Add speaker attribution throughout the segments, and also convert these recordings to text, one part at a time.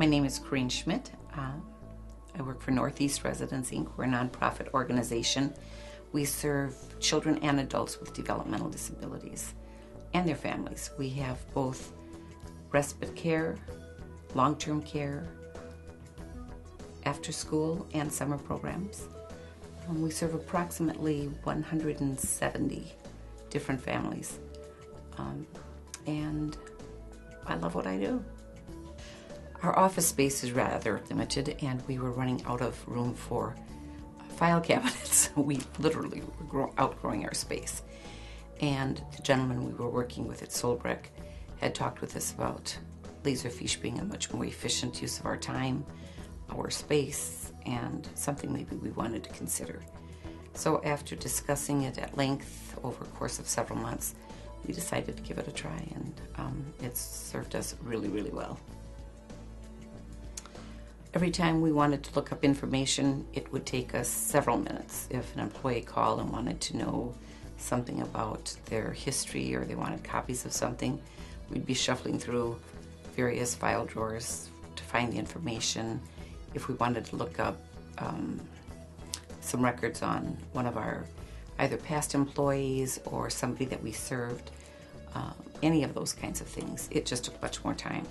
Speaker 1: My name is Corrine Schmidt. I work for Northeast Residents, Inc. We're a nonprofit organization. We serve children and adults with developmental disabilities and their families. We have both respite care, long-term care, after-school and summer programs. We serve approximately 170 different families. And I love what I do. Our office space is rather limited, and we were running out of room for file cabinets. We literally were outgrowing our space. And the gentleman we were working with at Solbrick had talked with us about Laserfiche being a much more efficient use of our time, our space, and something maybe we wanted to consider. So after discussing it at length over a course of several months, we decided to give it a try, and it's served us really, really well. Every time we wanted to look up information, it would take us several minutes. If an employee called and wanted to know something about their history or they wanted copies of something, we'd be shuffling through various file drawers to find the information. If we wanted to look up some records on one of our either past employees or somebody that we served, any of those kinds of things, it just took much more time.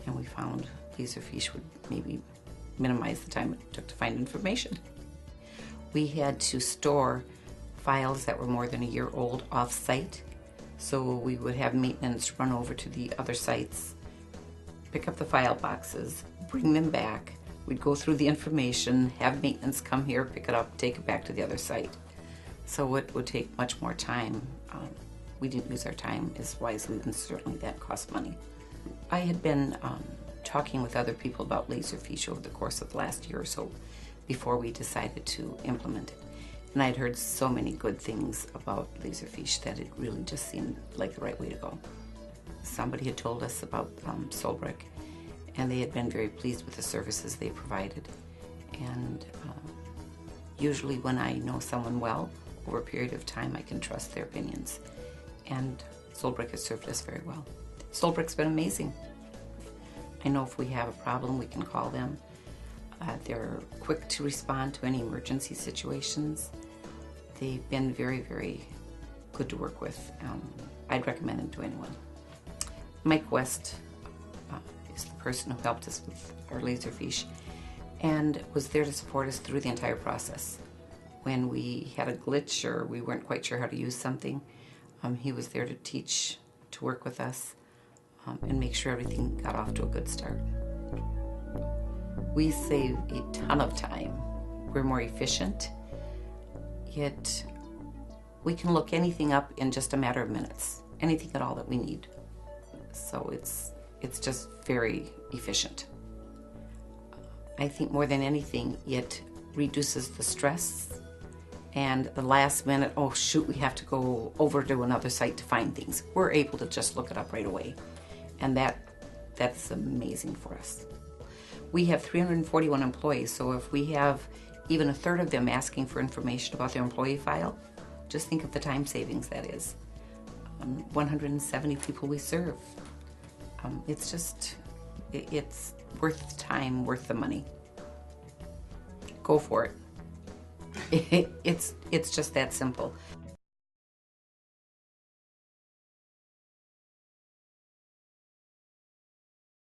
Speaker 1: And we found Laserfiche would maybe minimize the time it took to find information. We had to store files that were more than a year old off-site, so we would have maintenance run over to the other sites, pick up the file boxes, bring them back. We'd go through the information, have maintenance come here, pick it up, take it back to the other site. So it would take much more time. We didn't use our time as wisely, and certainly that cost money. I had been talking with other people about Laserfiche over the course of the last year or so before we decided to implement it. And I'd heard so many good things about Laserfiche that it really just seemed like the right way to go. Somebody had told us about Solbrick, and they had been very pleased with the services they provided. And usually when I know someone well, over a period of time, I can trust their opinions. And Solbrick has served us very well. Solbrick's been amazing. I know if we have a problem, we can call them. They're quick to respond to any emergency situations. They've been very, very good to work with. I'd recommend them to anyone. Mike West is the person who helped us with our Laserfiche and was there to support us through the entire process. When we had a glitch or we weren't quite sure how to use something, he was there to teach, to work with us, and make sure everything got off to a good start. We save a ton of time. We're more efficient, yet we can look anything up in just a matter of minutes, anything at all that we need. So it's just very efficient. I think more than anything, it reduces the stress and the last minute, oh shoot, we have to go over to another site to find things. We're able to just look it up right away. And that's amazing for us. We have 341 employees, so if we have even a third of them asking for information about their employee file, just think of the time savings that is. 170 people we serve. It's worth the time, worth the money. Go for it. It's just that simple.